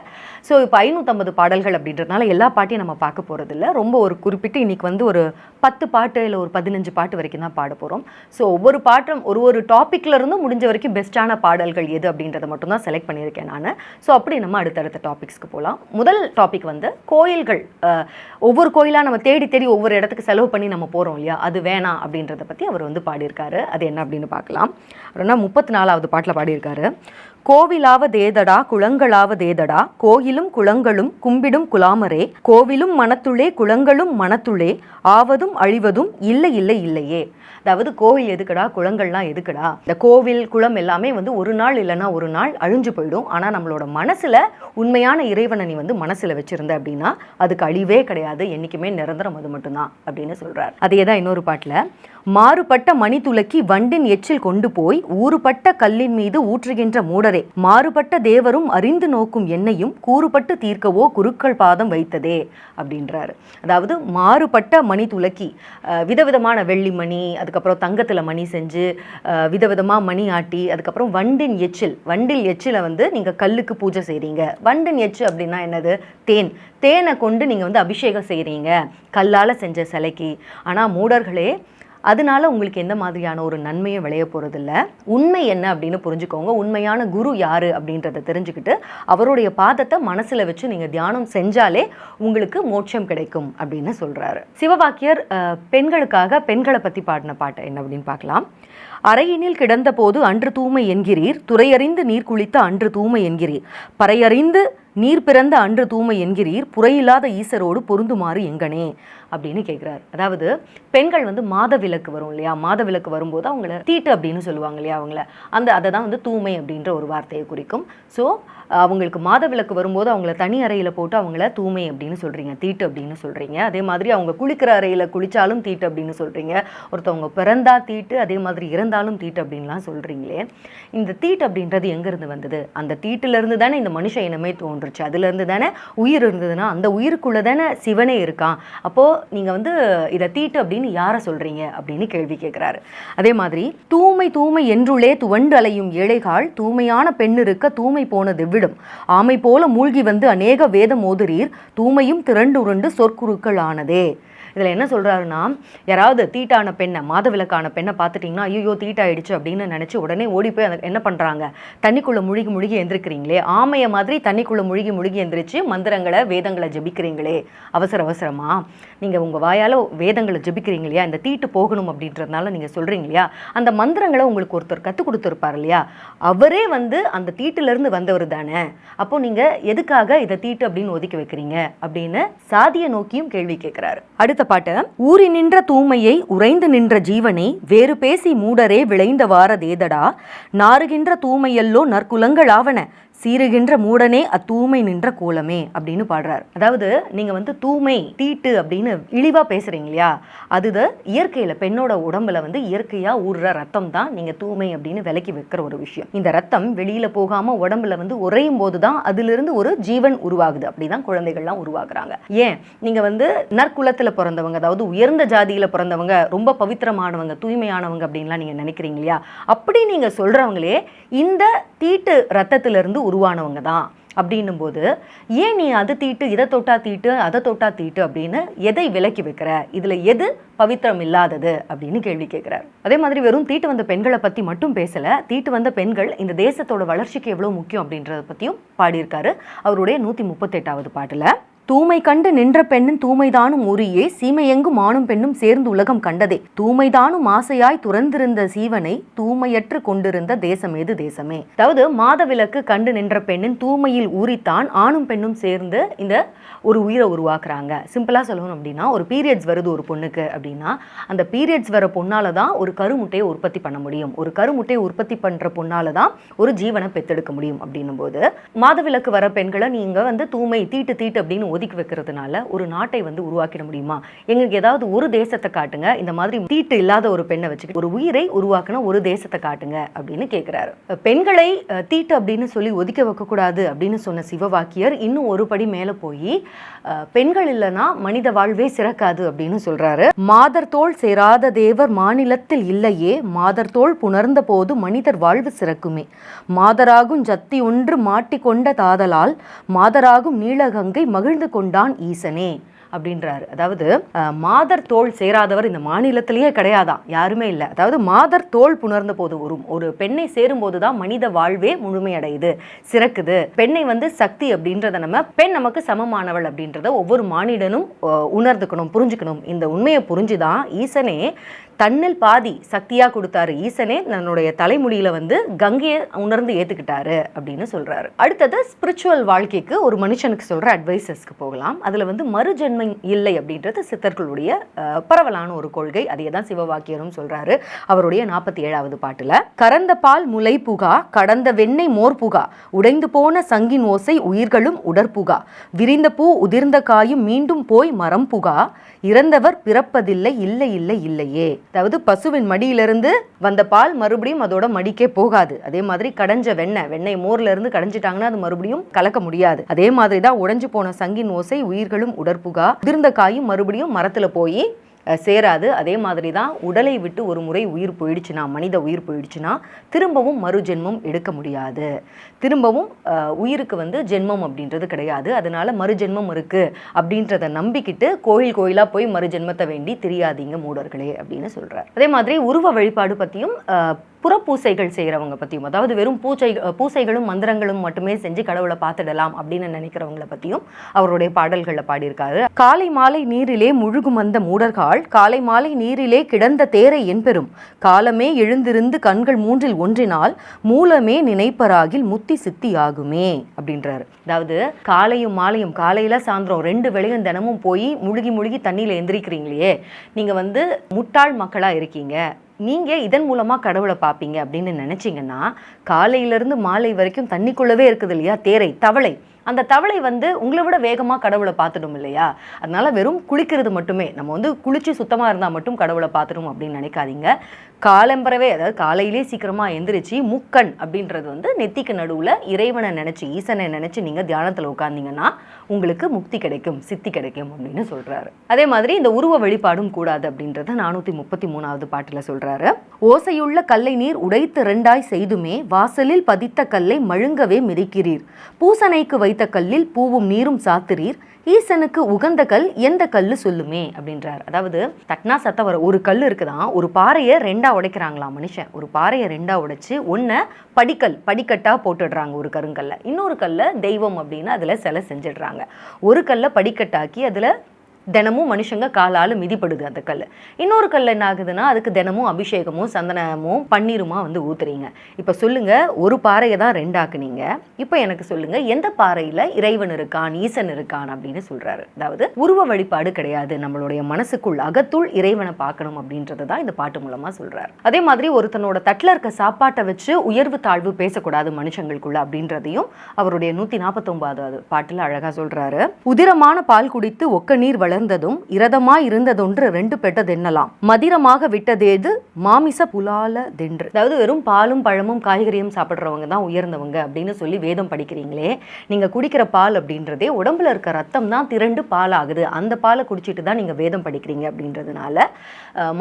Speaker 1: ஸோ இப்போ 550 பாடல்கள் அப்படின்றதுனால எல்லா பாட்டையும் நம்ம பார்க்க போகிறது இல்லை. ரொம்ப ஒரு குறிப்பிட்டு இன்னைக்கு வந்து ஒரு 10 பாட்டு இல்லை ஒரு 15 பாட்டு வரைக்கும் தான் பாட போகிறோம். ஸோ ஒவ்வொரு பாட்டும் ஒரு டாப்பிக்ல இருந்தும் முடிஞ்ச வரைக்கும் பெஸ்ட்டான பாடல்கள் எது அப்படின்றத மட்டும் தான் செலக்ட் பண்ணியிருக்கேன் நான். ஸோ அப்படி நம்ம அடுத்தடுத்த டாபிக்ஸ்க்கு போகலாம். முதல் டாபிக் வந்து கோயில்கள். ஒவ்வொரு கோயிலாக நம்ம தேடி ஒவ்வொரு இடத்துக்கு செலவு பண்ணி நம்ம போகிறோம் இல்லையா, அது வேணாம் அப்படின்றத பற்றி அவர் வந்து பாடியிருக்காரு. அது என்ன அப்படின்னு பார்க்கலாம். அவர்னா 34வது பாட்டில் பாடியிருக்காரு. கோவிலாவதேதடா குளங்களாவதேதடா, கோயிலும் குளங்களும் கும்பிடும் குலாமரே, கோவிலும் மனத்துளே குளங்களும் மனத்துளே, ஆவதும் அழிவதும் இல்லை இல்லை இல்லையே. அதாவது கோவில் எதுக்குடா, குளங்கள்லாம் எதுக்குடா, இந்த கோவில் குளம் எல்லாமே வந்து ஒரு நாள் இல்லைன்னா ஒரு நாள் அழிஞ்சு போயிடும். ஆனால் நம்மளோட மனசில் உண்மையான இறைவனை நீ வந்து மனசில் வச்சுருந்த அப்படின்னா அதுக்கு அழிவே கிடையாது, என்றைக்குமே நிரந்தரம், அது மட்டும்தான் அப்படின்னு சொல்கிறார். அதே தான் இன்னொரு பாட்டில், மாறுபட்ட மணி துலக்கி வண்டின் எச்சில் கொண்டு போய் ஊறுபட்ட கல்லின் மீது ஊற்றுகின்ற மூடர் மூடரே, மாறுபட்ட தேவரும் அறிந்து நோக்கும் என்னையும் கூறுபட்டு தீர்க்கவோ குருக்கள் பாதம் வைத்ததே அப்படின்றாரு. அதாவது மாறுபட்ட மணி துலக்கி, விதவிதமான வெள்ளி மணி, அதுக்கப்புறம் தங்கத்தில் மணி செஞ்சு விதவிதமாக மணி ஆட்டி, அதுக்கப்புறம் வண்டின் எச்சிலை வந்து நீங்கள் கல்லுக்கு பூஜை செய்கிறீங்க. வண்டின் எச்சு அப்படின்னா என்னது? தேனை கொண்டு நீங்கள் வந்து அபிஷேகம் செய்கிறீங்க கல்லால் செஞ்ச சிலைக்கு. ஆனால் மூடர்களே, அதனால உங்களுக்கு எந்த மாதிரியான ஒரு நன்மையும் விளைய போகிறதில்ல. உண்மை என்ன அப்படின்னு புரிஞ்சுக்கோங்க. உண்மையான குரு யார் அப்படின்றத தெரிஞ்சுக்கிட்டு அவருடைய பாதத்தை மனசில் வச்சு நீங்கள் தியானம் செஞ்சாலே உங்களுக்கு மோட்சம் கிடைக்கும் அப்படின்னு சொல்கிறாரு. சிவவாக்கியர் பெண்களுக்காக பெண்களை பற்றி பாடின பாட்டை என்ன அப்படின்னு பார்க்கலாம். அறையினில் கிடந்த போது அன்று தூய்மை என்கிறீர், துறையறிந்து நீர் குளித்த அன்று தூய்மை என்கிறீர், பறையறிந்து நீர் பிறந்த அன்று தூய்மை என்கிறீர், புறையில்லாத ஈசரோடு பொருந்துமாறு எங்கனே அப்படின்னு கேட்குறாரு. அதாவது பெண்கள் வந்து மாத விலக்கு வரும் இல்லையா, மாத விலக்கு வரும்போது அவங்கள தீட்டு அப்படின்னு சொல்லுவாங்க இல்லையா, அதை தான் வந்து தூய்மை அப்படின்ற ஒரு வார்த்தையை குறிக்கும். ஸோ அவங்களுக்கு மாத விலக்கு வரும்போது அவங்கள தனி அறையில் போட்டு அவங்கள தூய்மை அப்படின்னு சொல்கிறீங்க, தீட்டு அப்படின்னு சொல்கிறீங்க. அதே மாதிரி அவங்க குளிக்கிற அறையில் குளித்தாலும் தீட்டு அப்படின்னு சொல்கிறீங்க. ஒருத்தவங்க பிறந்தா தீட்டு, அதே மாதிரி இறந்தாலும் தீட்டு அப்படின்லாம் சொல்கிறீங்களே. இந்த தீட்டு அப்படின்றது எங்கேருந்து வந்தது? அந்த தீட்டிலேருந்து தானே இந்த மனுஷ இனமே தோன்றுச்சு. அதுலேருந்து தானே உயிர் இருந்ததுன்னா அந்த உயிருக்குள்ளே தானே சிவனே இருக்கான். அப்போது நீங்கள் வந்து இதை தீட்டு அப்படின்னு யாரை சொல்கிறீங்க அப்படின்னு கேள்வி கேட்குறாரு. அதே மாதிரி தூய்மை தூய்மை என்றுள்ளே துவண்டு அலையும் ஏழைகால், தூய்மையான பெண் இருக்க தூய்மை போன தெவ்விடும், ஆமை போல மூழ்கி வந்து அநேக வேதம் ஓதுரீர், தூய்மையும் திரண்டு உருண்டு சொற்குருக்கள் ஆனதே. இதில் என்ன சொல்கிறாருன்னா, யாராவது தீட்டான பெண்ணை, மாதவிலக்கான பெண்ணை பார்த்துட்டிங்கன்னா ஐயோ தீட்டாயிடுச்சு அப்படின்னு நினச்சி உடனே ஓடி போய் என்ன பண்ணுறாங்க, தண்ணிக்குள்ளே முழுகி எந்திரிக்கிறீங்களே, ஆமையை மாதிரி தண்ணிக்குள்ளே முழுகி எந்திரிச்சு மந்திரங்களை வேதங்களை ஜபிக்கிறீங்களே அவசரமாக. நீங்கள் உங்கள் வாயால் வேதங்களை ஜபிக்கிறீங்க இல்லையா, இந்த தீட்டு போகணும் அப்படின்றதுனால நீங்கள் சொல்கிறீங்க இல்லையா, அந்த மந்திரங்களை உங்களுக்கு ஒருத்தர் கற்றுக் கொடுத்துருப்பார் இல்லையா, அவரே வந்து அந்த தீட்டிலேருந்து வந்தவர் தானே. அப்போது நீங்கள் எதுக்காக இதை தீட்டு அப்படின்னு ஒதுக்கி வைக்கிறீங்க அப்படின்னு சாதியை நோக்கியும் கேள்வி கேட்குறாரு. அடுத்த பாட்டு, ஊறி நின்ற தூய்மையை உறைந்து நின்ற ஜீவனை வேறு பேசி மூடரே விளைந்த வார தேதடா, நாறுகின்ற தூய்மையல்லோ நற்குலங்கள் ஆவன, சீருகின்ற மூடனே அத்தூய்மை நின்ற கோலமே அப்படின்னு பாடுறார். அதாவது நீங்கள் வந்து தூய்மை தீட்டு அப்படின்னு இழிவாக பேசுகிறீங்க இல்லையா, அது இயற்கையில் பெண்ணோட உடம்புல வந்து இயற்கையாக ஊறுற ரத்தம் தான் நீங்கள் தூய்மை அப்படின்னு விலக்கி வைக்கிற ஒரு விஷயம். இந்த ரத்தம் வெளியில் போகாமல் உடம்புல வந்து உறையும் போது தான் அதிலிருந்து ஒரு ஜீவன் உருவாகுது. அப்படி தான் குழந்தைகள்லாம் உருவாக்குறாங்க. ஏன் நீங்கள் வந்து நற்குலத்தில் பிறந்தவங்க, அதாவது உயர்ந்த ஜாதியில் பிறந்தவங்க, ரொம்ப பவித்திரமானவங்க, தூய்மையானவங்க அப்படின்லாம் நீங்கள் நினைக்கிறீங்க இல்லையா, அப்படி நீங்கள் சொல்கிறவங்களே இந்த தீட்டு ரத்தத்திலிருந்து உருவானவங்க தான் அப்படின்னும் போது ஏன் நீ அது தீட்டு, இதை தொட்டா தீட்டு, அதை தொட்டா தீட்டு அப்படின்னு எதை விலக்கி வைக்கிற, இதுல எது பவித்திரம் இல்லாதது அப்படின்னு கேள்வி கேட்கிறார். அதே மாதிரி வெறும் தீட்டு வந்த பெண்களை பத்தி மட்டும் பேசல, தீட்டு வந்த பெண்கள் இந்த தேசத்தோட வளர்ச்சிக்கு எவ்வளவு முக்கியம் அப்படின்றத பத்தியும் பாடியிருக்காரு அவருடைய 138வது பாட்டுல. தூய்மை கண்டு நின்ற பெண்ணின் தூய்மைதானும் ஊரியே, சீமையெங்கும் ஆணும் பெண்ணும் சேர்ந்து உலகம் கண்டதே, தூய்மைதானும் ஆசையாய் துறந்திருந்த சீவனை தூய்மையற்று கொண்டிருந்த தேசமேது தேசமே. அதாவது மாதவிலக்கு கண்டு நின்ற பெண்ணின் தூய்மையில் ஊறித்தான் ஆணும் பெண்ணும் சேர்ந்து இந்த ஒரு உயிரை உருவாக்குறாங்க. சிம்பிளா சொல்லணும் அப்படின்னா, ஒரு பீரியட்ஸ் வருது ஒரு பொண்ணுக்கு அப்படின்னா, அந்த பீரியட்ஸ் வர பொண்ணால தான் ஒரு கருமுட்டையை உற்பத்தி பண்ண முடியும். ஒரு கருமுட்டையை உற்பத்தி பண்ற பொண்ணால தான் ஒரு ஜீவனை பெத்தெடுக்க முடியும். அப்படின்னும் போது மாதவிலக்கு வர பெண்களை நீங்க வந்து தூய்மை தீட்டு தீட்டு அப்படின்னு ஒதுக்கி வைக்கிறதுனால ஒரு நாட்டை வந்து உருவாக்கிட முடியுமா? எங்களுக்கு ஏதாவது ஒரு தேசத்தை காட்டுங்க, இந்த மாதிரி தீட்டு இல்லாத ஒரு பெண்ணை வச்சுக்கிட்டு ஒரு உயிரை உருவாக்கின ஒரு தேசத்தை காட்டுங்க அப்படின்னு கேட்கிறாரு. பெண்களை தீட்டு அப்படின்னு சொல்லி ஒதுக்க வைக்க கூடாது அப்படின்னு சொன்ன சிவவாக்கியர் இன்னும் ஒரு படி மேல போய் பெண்கள் இல்லைன்னா மனித வாழ்வே சிறக்காது அப்படின்னு சொல்றாரு. மாதர் தோள் சேராத தேவர் மாநிலத்தில் இல்லையே, மாதர் தோள் புணர்ந்த போது மனிதர் வாழ்வு சிறக்குமே, மாதராகும் ஜத்தி ஒன்று மாட்டிக்கொண்ட தாதலால் மாதராகும் நீலகங்கை மகிழ்ந்து கொண்டான் ஈசனே அப்படின்றாரு. அதாவது மாதர் தோள் சேராதவர் இந்த மாநிலத்திலேயே கிடையாதான், யாருமே இல்லை. அதாவது மாதர் தோள் புணர்ந்த போது ஒரு பெண்ணை சேரும் போதுதான் மனித வாழ்வே முழுமையடையுது, சிறக்குது. பெண்ணை வந்து சக்தி அப்படின்றத பெண் நமக்கு சமமானவள் அப்படின்றத ஒவ்வொரு மானிடனும் உணர்ந்துக்கணும், புரிஞ்சுக்கணும். இந்த உண்மையை புரிஞ்சுதான் ஈசனே தன்னில் பாதி சக்தியா கொடுத்தாரு. ஈசனே தன்னுடைய தலைமுடியில வந்து கங்கையை உணர்ந்து ஏத்துக்கிட்டாரு அப்படின்னு சொல்றாரு. அடுத்தது ஸ்பிரிச்சுவல் வாழ்க்கைக்கு ஒரு மனுஷனுக்கு சொல்ற அட்வைசஸ்க்கு போகலாம். அதுல வந்து மறுஜென்ம தன்மை இல்லை அப்படின்றது சித்தர்களுடைய பரவலான ஒரு கொள்கை. அதையே தான் சிவவாக்கியரும் சொல்றாரு அவருடைய 47வது பாட்டுல. கறந்த பால் முலை புகா, கடந்த வெண்ணெய் மோர் புகா, உடைந்து போன சங்கின் ஓசை உயிர்களும் உடற்புகா, விரிந்த பூ உதிர்ந்த காயும் மீண்டும் போய் மரம் புகா, இறந்தவர் பிறப்பதில்லை இல்லை இல்லை இல்லையே. அதாவது பசுவின் மடியிலிருந்து வந்த பால் மறுபடியும் அதோட மடிக்கே போகாது. அதே மாதிரி கடைஞ்ச வெண்ணெய் மோர்ல இருந்து கடைஞ்சிட்டாங்கன்னா அது மறுபடியும் கலக்க முடியாது. அதே மாதிரி தான் உடைஞ்சு போன சங்கின் ஓசை உயிர்களும் உடற்புகா, உதிர்ந்த காயும் மறுபடியும் மரத்துல போய் சேராது. அதே மாதிரி தான் உடலை விட்டு ஒரு முறை உயிர் போயிடுச்சுன்னா, மனித உயிர் போயிடுச்சுன்னா திரும்பவும் மறுஜென்மம் எடுக்க முடியாது. திரும்பவும் உயிருக்கு ஜென்மம் அப்படின்றது கிடையாது. அதனால மறுஜென்மம் இருக்கு அப்படின்றத நம்பிக்கிட்டு கோயிலா போய் மறுஜென்மத்தை வேண்டி தெரியாதீங்க மூடர்களே அப்படின்னு சொல்றார். அதே மாதிரி உருவ வழிபாடு பத்தியும் புறப்பூசைகள் செய்கிறவங்க பற்றியும், அதாவது வெறும் பூசைகளும் மந்திரங்களும் மட்டுமே செஞ்சு கடவுளை பார்த்துடலாம் அப்படின்னு நினைக்கிறவங்கள பற்றியும் அவருடைய பாடல்களில் பாடியிருக்காரு. காலை மாலை நீரிலே முழுகும் அந்த மூடர்கள், காலை மாலை நீரிலே கிடந்த தேரை என்பெரும், காலமே எழுந்திருந்து கண்கள் மூன்றில் ஒன்றினால் மூலமே நினைப்பராகில் முத்தி சித்தி ஆகுமே அப்படின்றாரு. அதாவது காலையும் மாலையும், காலையில சாயந்தரம் 2 வேளையும் தினமும் போய் முழுகி தண்ணியில் எந்திரிக்கிறீங்களே, நீங்க முட்டாள் மக்களா இருக்கீங்க. நீங்கள் இதன் மூலமாக கடவுளை பார்ப்பீங்க அப்படின்னு நினச்சிங்கன்னா, காலையிலேருந்து மாலை வரைக்கும் தண்ணிக்குள்ளவே இருக்குது இல்லையா தேரை, தவளை. அந்த தவளை உங்களை விட வேகமாக கடவுளை பார்த்துடும் இல்லையா. அதனால வெறும் குளிக்கிறது மட்டுமே, நம்ம குளிச்சு சுத்தமாக இருந்தால் மட்டும் கடவுளை பார்த்துடும் அப்படின்னு நினைக்காதீங்க. காலம்பரவே, அதாவது காலையிலே சீக்கிரமாக எந்திரிச்சு முக்கண் அப்படின்றது நெத்திக்கு நடுவில் இறைவனை நினச்சி, ஈசனை நினச்சி நீங்கள் தியானத்தில் உட்கார்ந்தீங்கன்னா உங்களுக்கு முக்தி கிடைக்கும், சித்தி கிடைக்கும் அப்படின்னு சொல்கிறாரு. அதே மாதிரி இந்த உருவ வழிபாடும் கூடாது அப்படின்றத 433வது பாட்டில் சொல்கிறாரு. ஓசையுள்ள கல்லை நீர் உடைத்து 2ஆய் செய்துமே, வாசலில் பதித்த கல்லை மழுங்கவே மிதிக்கிறீர், பூசனைக்கு வைத்த கல்லில் பூவும் நீரும் சாத்துறீர், ஈசனுக்கு உகந்த கல் எந்த கல்லு சொல்லுமே அப்படின்றார். அதாவது தட்னா சத்த வர ஒரு கல் இருக்குதான், ஒரு பாறையை 2ஆ உடைக்கிறாங்களாம் மனுஷன். ஒரு பாறையை 2ஆ உடைச்சு ஒன்றை படிக்கட்டா போட்டுடுறாங்க ஒரு கருங்கல்ல, இன்னொரு கல்ல தெய்வம் அப்படின்னு அதுல சிலை செஞ்சிடுறாங்க. ஒரு கல்ல படிக்கட்டாக்கி அதுல தினமும் மனுஷங்க காலால் மிதிப்படுது அந்த கல். இன்னொரு கல் என்ன ஆகுதுன்னா அதுக்கு தினமும் அபிஷேகமும் சந்தனமும் பன்னீருமா ஊத்துறீங்க. இப்போ சொல்லுங்க, ஒரு பாறையை தான் 2ஆக்குனீங்க, இப்போ எனக்கு சொல்லுங்க எந்த பாறையில் இறைவன் இருக்கான், ஈசன் இருக்கான் அப்படின்னு சொல்றாரு. அதாவது உருவ வழிபாடு கிடையாது, நம்மளுடைய மனசுக்குள் அகத்துள் இறைவனை பார்க்கணும் அப்படின்றது தான் இந்த பாட்டு மூலமா சொல்றாரு. அதே மாதிரி ஒருத்தனோட தட்டில் இருக்க சாப்பாட்டை வச்சு உயர்வு தாழ்வு பேசக்கூடாது மனுஷங்களுக்குள்ள அப்படின்றதையும் அவருடைய 149வது பாட்டில் அழகா சொல்றாரு. உதிரமான பால் குடித்து ஒக்க நீர் வளர்ந்ததும் இரதமாய் இருந்ததொன்று 2 பெட்டதென்னலாம், மதிரமாக விட்டதேது மாமிச புலால தென்று. அதாவது வெறும் பாலும் பழமும் காய்கறியும் சாப்பிட்றவங்க தான் உயர்ந்தவங்க அப்படின்னு சொல்லி வேதம் படிக்கிறீங்களே, நீங்க குடிக்கிற பால் அப்படின்றதே உடம்புல இருக்க ரத்தம் தான் திரண்டு பால் ஆகுது, அந்த பாலை குடிச்சிட்டு தான் நீங்க வேதம் படிக்கிறீங்க அப்படின்றதுனால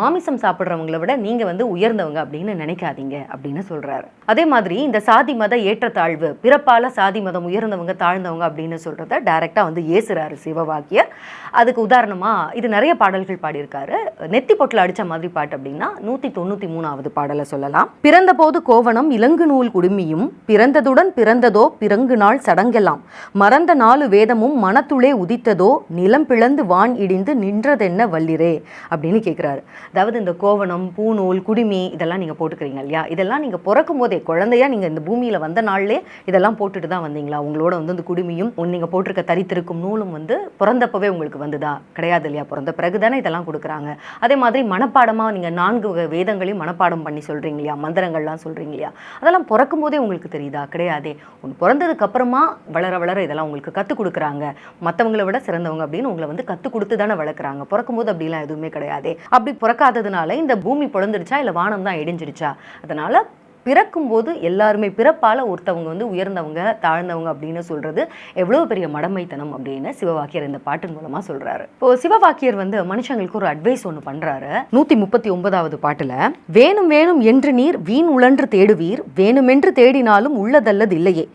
Speaker 1: மாமிசம் சாப்பிட்றவங்களை விட நீங்க உயர்ந்தவங்க அப்படின்னு நினைக்காதீங்க அப்படின்னு சொல்றாரு. அதே மாதிரி இந்த சாதி மத ஏற்றத்தாழ்வு, பிறப்பால சாதி மதம் உயர்ந்தவங்க தாழ்ந்தவங்க அப்படின்னு சொல்றத டைரக்டா ஏசுறாரு சிவவாக்கியர். அதுக்கு உதாரணமா இது நிறைய பாடல்கள் பாடியிருக்காரு. நெத்தி பொட்டில் அடிச்ச மாதிரி பாட்டு அப்படின்னா 193வது பாடலை சொல்லலாம். பிறந்த போது கோவணம் இலங்கு நூல் குடுமியும், பிறந்ததுடன் பிறந்ததோ பிறங்கு நாள் சடங்கெல்லாம், மறந்த 4 வேதமும் மனத்துளே உதித்ததோ, நிலம் பிளந்து வான் இடிந்து நின்றதென்ன வல்லிரே அப்படின்னு கேட்கிறாரு. அதாவது இந்த கோவணம், பூநூல், குடுமி இதெல்லாம் நீங்க போட்டுக்கிறீங்க இல்லையா, இதெல்லாம் நீங்க பிறக்கும் போதே குழந்தையா நீங்க இந்த பூமியில வந்த நாள்லே இதெல்லாம் போட்டுட்டு தான் வந்தீங்களா? உங்களோட இந்த குடுமியும் நீங்க போட்டிருக்க தரித்திருக்கும் நூலும் பிறந்தப்பவே உங்களுக்கு வந்துதா? கிடையாது இல்லையா, பிறந்த பிறகு தானே இதெல்லாம் கொடுக்குறாங்க. அதே மாதிரி மனப்பாடமாக நீங்கள் 4 வேதங்களையும் மனப்பாடம் பண்ணி சொல்கிறீங்க இல்லையா, மந்திரங்கள்லாம் சொல்கிறீங்க இல்லையா, அதெல்லாம் பிறக்கும் போதே உங்களுக்கு தெரியுதா? கிடையாதே. பிறந்ததுக்கு அப்புறமா வளர வளர இதெல்லாம் உங்களுக்கு கற்றுக் கொடுக்குறாங்க. மற்றவங்களை விட சிறந்தவங்க அப்படின்னு உங்களை கற்றுக் கொடுத்து தானே வளர்க்குறாங்க. பிறக்கும் போது அப்படிலாம் எதுவுமே கிடையாதே. அப்படி பிறக்காததுனால இந்த பூமி பிறந்துடுச்சா இல்லை வானம் தான் இடிஞ்சிடுச்சா? அதனால பிறக்கும்போது எல்லாருமே பிறப்பால் ஒருத்தவங்க உயர்ந்தவங்க தாழ்ந்தவங்க அப்படின்னு சொல்றது எவ்வளோ பெரிய மடமைத்தனம் அப்படின்னு சிவவாக்கியர் இந்த பாட்டின் மூலமா சொல்றாரு. இப்போ சிவவாக்கியர் மனுஷங்களுக்கு ஒரு அட்வைஸ் ஒன்று பண்றாரு. 139வது பாட்டுல, வேணும் வேணும் என்று நீர் வீண் உழன்று தேடுவீர், வேணுமென்று தேடினாலும் உள்ளதல்லது இல்லையே,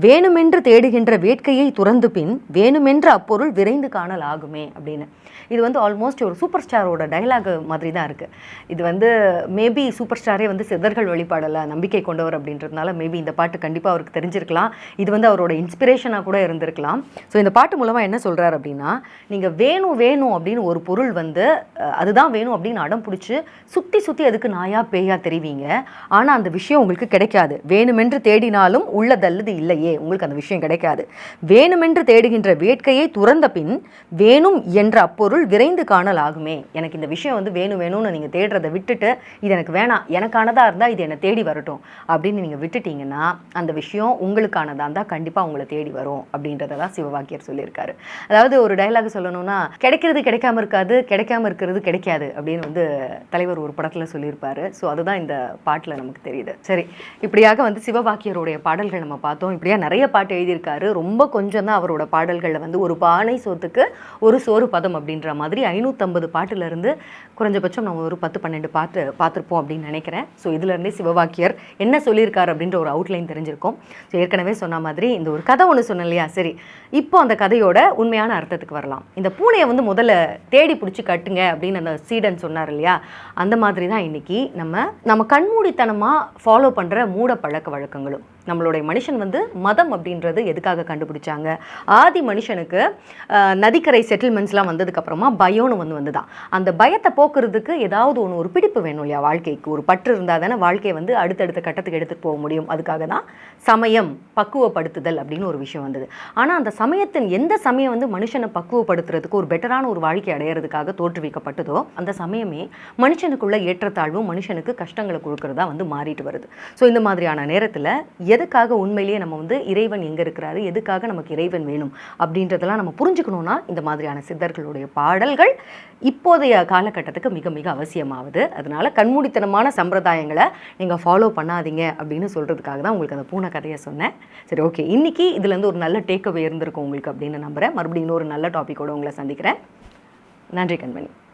Speaker 1: வேணுமென்று தேடுகின்ற வேட்கையை துறந்து பின் வேணுமென்று அப்பொருள் விரைந்து காணல் ஆகுமே அப்படின்னு. இது வந்து ஆல்மோஸ்ட் ஒரு சூப்பர் ஸ்டாரோட டைலாக் மாதிரி தான் இருக்குது. இது வந்து மேபி சூப்பர் ஸ்டாரே வந்து சித்தர்கள் வழிபாடல நம்பிக்கை கொண்டவர் அப்படின்றதுனால மேபி இந்த பாட்டு கண்டிப்பாக அவருக்கு தெரிஞ்சிருக்கலாம். இது வந்து அவரோட இன்ஸ்பிரேஷனாக கூட இருந்திருக்கலாம். ஸோ இந்த பாட்டு மூலமாக என்ன சொல்கிறார் அப்படின்னா, நீங்கள் வேணும் வேணும் அப்படின்னு ஒரு பொருள் வந்து அதுதான் வேணும் அப்படின்னு அடம் பிடிச்சி சுற்றி சுற்றி அதுக்கு நாயா பேயா தெரிவிங்க. ஆனால் அந்த விஷயம் உங்களுக்கு கிடைக்காது. வேணுமென்று தேடினாலும் உள்ளதல்லது இல்லையே, உங்களுக்கு அந்த விஷயம் கிடைக்காது. வேணுமென்று தேடுகின்ற வேட்கையை துறந்த பின் வேணும் என்ற அப்பொருள் விரைந்து காணல் ஆகுமே. எனக்கு இந்த விஷயம் வந்து வேணும் வேணும்னு நீங்கள் தேடுறதை விட்டுட்டு இது எனக்கு வேணாம், எனக்கானதாக இருந்தால் இது என்னை தேடி வரட்டும் அப்படின்னு நீங்கள் விட்டுட்டீங்கன்னா அந்த விஷயம் உங்களுக்கானதாக இருந்தால் கண்டிப்பாக உங்களை தேடி வரும் அப்படின்றதான் சிவவாக்கியர் சொல்லியிருக்காரு. அதாவது ஒரு டைலாக் சொல்லணும்னா, கிடைக்கிறது கிடைக்காம இருக்காது, கிடைக்காம இருக்கிறது கிடைக்காது அப்படின்னு வந்து தலைவர் ஒரு படத்தில் சொல்லியிருப்பாரு. ஸோ அதுதான் இந்த பாட்டில் நமக்கு தெரியுது. சரி, இப்படியாக வந்து சிவவாக்கியருடைய பாடல்கள் நம்ம பார்த்தோம். இப்படியா நிறைய பாட்டு எழுதியிருக்காரு. ரொம்ப கொஞ்சம் தான் அவரோட பாடல்களில் வந்து ஒரு பானை சோத்துக்கு ஒரு சோறு பதம் அப்படின்ற மாதிரி 550 பாட்டுலேருந்து குறைஞ்சபட்சம் நம்ம ஒரு 10-12 பாட்டு பார்த்துருப்போம் அப்படின்னு நினைக்கிறேன். ஸோ இதுலேருந்தே சிவவாக்கியர் என்ன சொல்லியிருக்காரு அப்படின்ற ஒரு அவுட்லைன் தெரிஞ்சிருக்கும். ஸோ ஏற்கனவே சொன்ன மாதிரி இந்த ஒரு கதை ஒன்று சொன்னேன் இல்லையா? சரி, இப்போ அந்த கதையோட உண்மையான அர்த்தத்துக்கு வரலாம். இந்த பூனையை வந்து முதல்ல தேடி பிடிச்சி கட்டுங்க அப்படின்னு அந்த சீடன் சொன்னார் இல்லையா? அந்த மாதிரி தான் இன்னைக்கு நம்ம கண்மூடித்தனமாக ஃபாலோ பண்ணுற மூட பழக்க வழக்கங்களும். நம்மளுடைய மனுஷன் வந்து மதம் அப்படின்றது எதுக்காக கண்டுபிடிச்சாங்க? ஆதி மனுஷனுக்கு நதிக்கரை செட்டில்மெண்ட்ஸ்லாம் வந்ததுக்கப்புறமா பயம்னு வந்துதான். அந்த பயத்தை போக்குறதுக்கு ஏதாவது ஒன்று ஒரு பிடிப்பு வேணும் இல்லையா? வாழ்க்கைக்கு ஒரு பற்று இருந்தால் தானே வாழ்க்கையை வந்து அடுத்தடுத்த கட்டத்துக்கு எடுத்துகிட்டு போக முடியும். அதுக்காக தான் சமயம், பக்குவப்படுத்துதல் அப்படின்னு ஒரு விஷயம் வந்தது. ஆனால் அந்த எந்த சமயம் வந்து மனுஷனை பக்குவப்படுத்துறதுக்கு ஒரு பெட்டரான ஒரு வாழ்க்கை அடையிறதுக்காக தோற்றுவிக்கப்பட்டதோ அந்த சமயமே மனுஷனுக்குள்ள ஏற்றத்தாழ்வும் மனுஷனுக்கு கஷ்டங்களை கொடுக்கறதா வந்து மாறிட்டு வருது. ஸோ இந்த மாதிரியான நேரத்தில் எதுக்காக உண்மையிலேயே நம்ம வந்து இறைவன் எங்கே இருக்கிறாரு, எதுக்காக நமக்கு இறைவன் வேணும் அப்படின்றதெல்லாம் நம்ம புரிஞ்சுக்கணும்னா இந்த மாதிரியான சித்தர்களுடைய பாடல்கள் இப்போதைய காலகட்டத்துக்கு மிக மிக அவசியமாகுது. அதனால கண்மூடித்தனமான சம்பிரதாயங்களை நீங்கள் ஃபாலோ பண்ணாதீங்க அப்படின்னு சொல்கிறதுக்காக தான் உங்களுக்கு அந்த பூனை கதையை சொன்னேன். சரி, ஓகே, இன்னைக்கு இதுலேருந்து ஒரு நல்ல டேக்அவே இருந்திருக்கும் உங்களுக்கு அப்படின்னு நம்புகிறேன். மறுபடியும் இன்னொரு நல்ல டாப்பிக்கோடு உங்களை சந்திக்கிறேன். நன்றி கண்மணி.